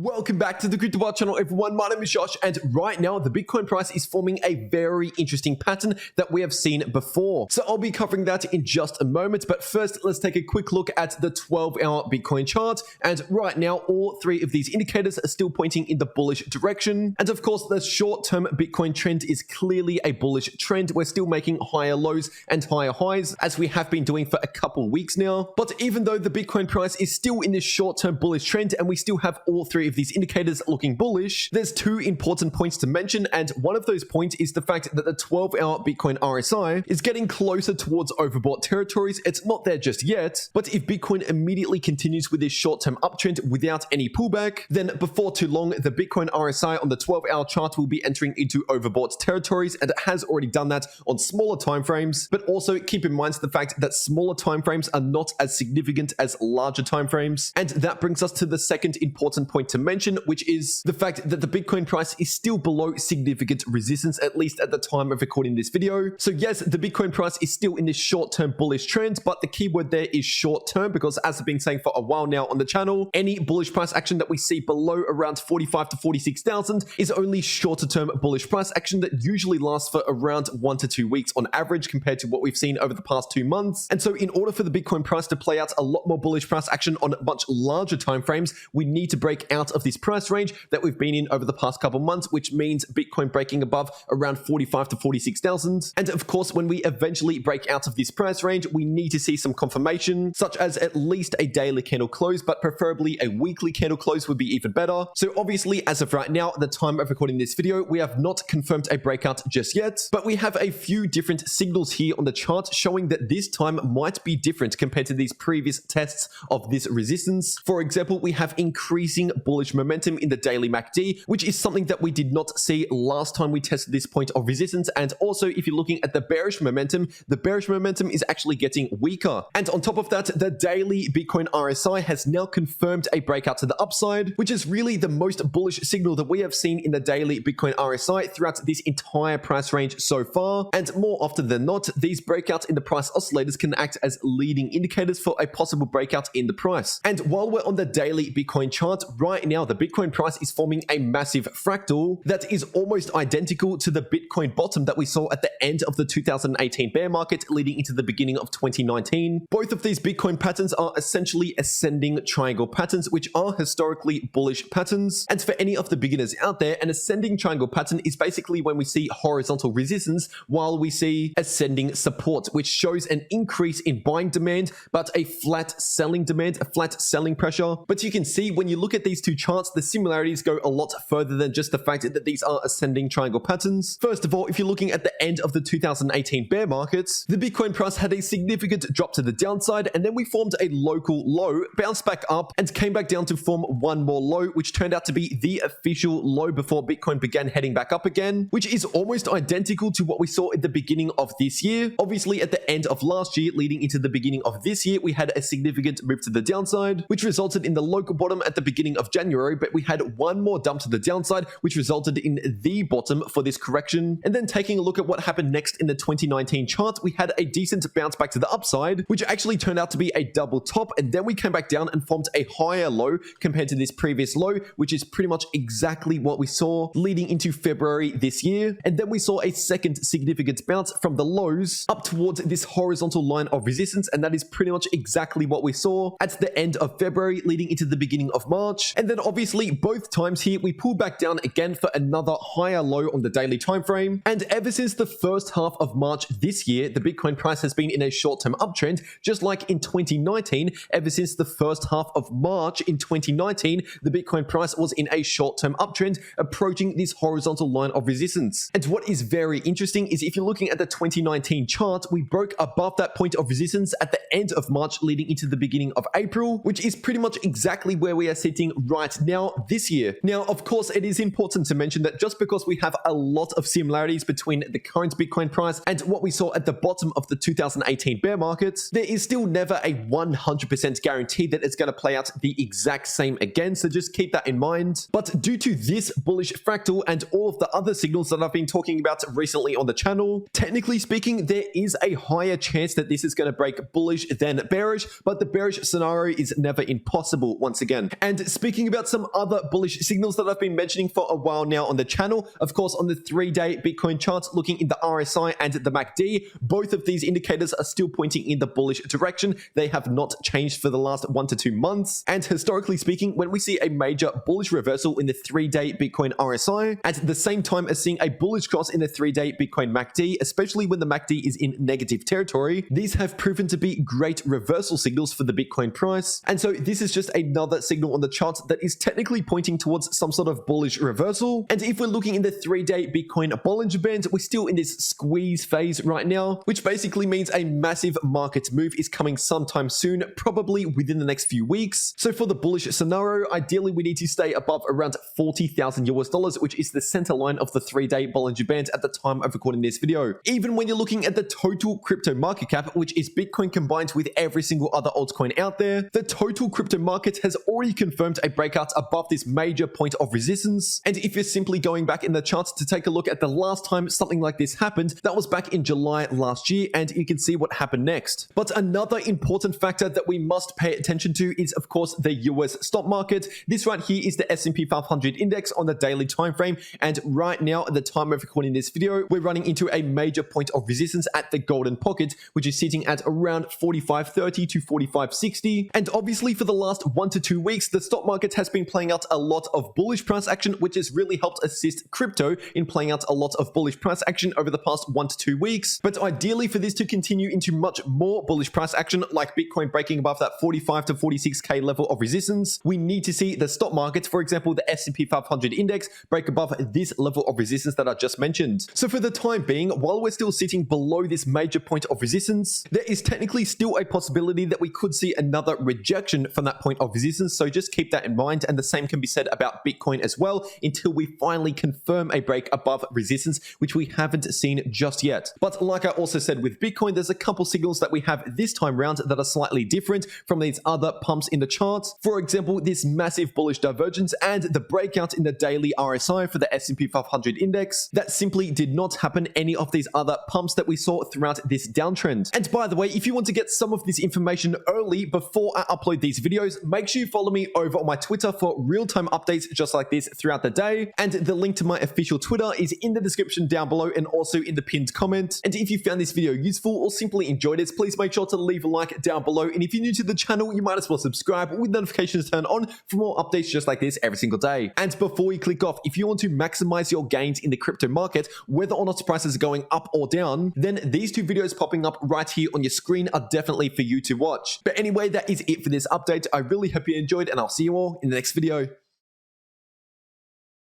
Welcome back to the cryptoworld channel, everyone. My name is Josh, and right now the Bitcoin price is forming a very interesting pattern that we have seen before. So I'll be covering that in just a moment, but first let's take a quick look at the 12-hour Bitcoin chart. And right now all three of these indicators are still pointing in the bullish direction. And of course the short-term Bitcoin trend is clearly a bullish trend. We're still making higher lows and higher highs, as we have been doing for a couple weeks now. But even though the Bitcoin price is still in this short-term bullish trend and we still have all three of these indicators looking bullish, there's two important points to mention, and one of those points is the fact that the 12-hour Bitcoin RSI is getting closer towards overbought territories. It's not there just yet, but if Bitcoin immediately continues with this short-term uptrend without any pullback, then before too long, the Bitcoin RSI on the 12-hour chart will be entering into overbought territories, and it has already done that on smaller timeframes. But also keep in mind the fact that smaller timeframes are not as significant as larger timeframes, and that brings us to the second important point to mention, which is the fact that the Bitcoin price is still below significant resistance, at least at the time of recording this video. So yes, the Bitcoin price is still in this short-term bullish trend, but the keyword there is short-term, because as I've been saying for a while now on the channel, any bullish price action that we see below around 45 to 46,000 is only shorter-term bullish price action that usually lasts for around 1 to 2 weeks on average compared to what we've seen over the past 2 months. And so in order for the Bitcoin price to play out a lot more bullish price action on much larger timeframes, we need to break out of this price range that we've been in over the past couple months, which means Bitcoin breaking above around 45 to 46,000. And of course, when we eventually break out of this price range, we need to see some confirmation, such as at least a daily candle close, but preferably a weekly candle close would be even better. So obviously, as of right now, at the time of recording this video, we have not confirmed a breakout just yet, but we have a few different signals here on the chart showing that this time might be different compared to these previous tests of this resistance. For example, we have increasing bullish momentum in the daily MACD, which is something that we did not see last time we tested this point of resistance. And also, if you're looking at the bearish momentum is actually getting weaker. And on top of that, the daily Bitcoin RSI has now confirmed a breakout to the upside, which is really the most bullish signal that we have seen in the daily Bitcoin RSI throughout this entire price range so far. And more often than not, these breakouts in the price oscillators can act as leading indicators for a possible breakout in the price. And while we're on the daily Bitcoin chart, right now the Bitcoin price is forming a massive fractal that is almost identical to the Bitcoin bottom that we saw at the end of the 2018 bear market leading into the beginning of 2019. Both of these Bitcoin patterns are essentially ascending triangle patterns, which are historically bullish patterns. And for any of the beginners out there, an ascending triangle pattern is basically when we see horizontal resistance while we see ascending support, which shows an increase in buying demand, but a flat selling demand, a flat selling pressure. But you can see when you look at these two charts, the similarities go a lot further than just the fact that these are ascending triangle patterns. First of all, if you're looking at the end of the 2018 bear markets, the Bitcoin price had a significant drop to the downside, and then we formed a local low, bounced back up, and came back down to form one more low, which turned out to be the official low before Bitcoin began heading back up again, which is almost identical to what we saw at the beginning of this year. Obviously, at the end of last year, leading into the beginning of this year, we had a significant move to the downside, which resulted in the local bottom at the beginning of January, but we had one more dump to the downside, which resulted in the bottom for this correction. And then taking a look at what happened next in the 2019 chart, we had a decent bounce back to the upside, which actually turned out to be a double top, and then we came back down and formed a higher low compared to this previous low, which is pretty much exactly what we saw leading into February this year. And then we saw a second significant bounce from the lows up towards this horizontal line of resistance, and that is pretty much exactly what we saw at the end of February leading into the beginning of March. And then obviously both times here we pulled back down again for another higher low on the daily time frame. And ever since the first half of March this year, the Bitcoin price has been in a short-term uptrend, just like in 2019. Ever since the first half of March in 2019, the Bitcoin price was in a short-term uptrend approaching this horizontal line of resistance. And what is very interesting is if you're looking at the 2019 chart, we broke above that point of resistance at the end of March leading into the beginning of April, which is pretty much exactly where we are sitting right now this year. Now, of course, it is important to mention that just because we have a lot of similarities between the current Bitcoin price and what we saw at the bottom of the 2018 bear market, there is still never a 100% guarantee that it's going to play out the exact same again, so just keep that in mind. But due to this bullish fractal and all of the other signals that I've been talking about recently on the channel, technically speaking, there is a higher chance that this is going to break bullish than bearish, but the bearish scenario is never impossible once again. And speaking talking about some other bullish signals that I've been mentioning for a while now on the channel. Of course, on the 3-day Bitcoin charts, looking in the RSI and the MACD, both of these indicators are still pointing in the bullish direction. They have not changed for the last 1 to 2 months. And historically speaking, when we see a major bullish reversal in the 3-day Bitcoin RSI, at the same time as seeing a bullish cross in the 3-day Bitcoin MACD, especially when the MACD is in negative territory, these have proven to be great reversal signals for the Bitcoin price. And so this is just another signal on the chart that is technically pointing towards some sort of bullish reversal. And if we're looking in the 3-day Bitcoin Bollinger Band, we're still in this squeeze phase right now, which basically means a massive market move is coming sometime soon, probably within the next few weeks. So for the bullish scenario, ideally we need to stay above around 40,000 US dollars, which is the center line of the 3-day Bollinger Band at the time of recording this video. Even when you're looking at the total crypto market cap, which is Bitcoin combined with every single other altcoin out there, the total crypto market has already confirmed a breakout above this major point of resistance. And if you're simply going back in the charts to take a look at the last time something like this happened, that was back in July last year, and you can see what happened next. But another important factor that we must pay attention to is, of course, the US stock market. This right here is the S&P 500 index on the daily time frame, and right now at the time of recording this video, we're running into a major point of resistance at the golden pocket, which is sitting at around 45.30 to 45.60. And obviously for the last 1 to 2 weeks, the stock market has been playing out a lot of bullish price action, which has really helped assist crypto in playing out a lot of bullish price action over the past 1 to 2 weeks. But ideally for this to continue into much more bullish price action, like Bitcoin breaking above that 45 to 46k level of resistance, we need to see the stock market, for example, the S&P 500 index, break above this level of resistance that I just mentioned. So for the time being, while we're still sitting below this major point of resistance, there is technically still a possibility that we could see another rejection from that point of resistance. So just keep that in mind. And the same can be said about Bitcoin as well, until we finally confirm a break above resistance, which we haven't seen just yet. But like I also said with Bitcoin, there's a couple signals that we have this time round that are slightly different from these other pumps in the charts. For example, this massive bullish divergence and the breakout in the daily RSI for the S&P 500 index that simply did not happen any of these other pumps that we saw throughout this downtrend. And by the way, if you want to get some of this information early before I upload these videos, make sure you follow me over on my Twitter for real-time updates just like this throughout the day. And the link to my official Twitter is in the description down below and also in the pinned comment. And if you found this video useful or simply enjoyed it, please make sure to leave a like down below. And if you're new to the channel, you might as well subscribe with notifications turned on for more updates just like this every single day. And before you click off, if you want to maximize your gains in the crypto market, whether or not prices are going up or down, then these two videos popping up right here on your screen are definitely for you to watch. But anyway, that is it for this update. I really hope you enjoyed, and I'll see you all in the next video.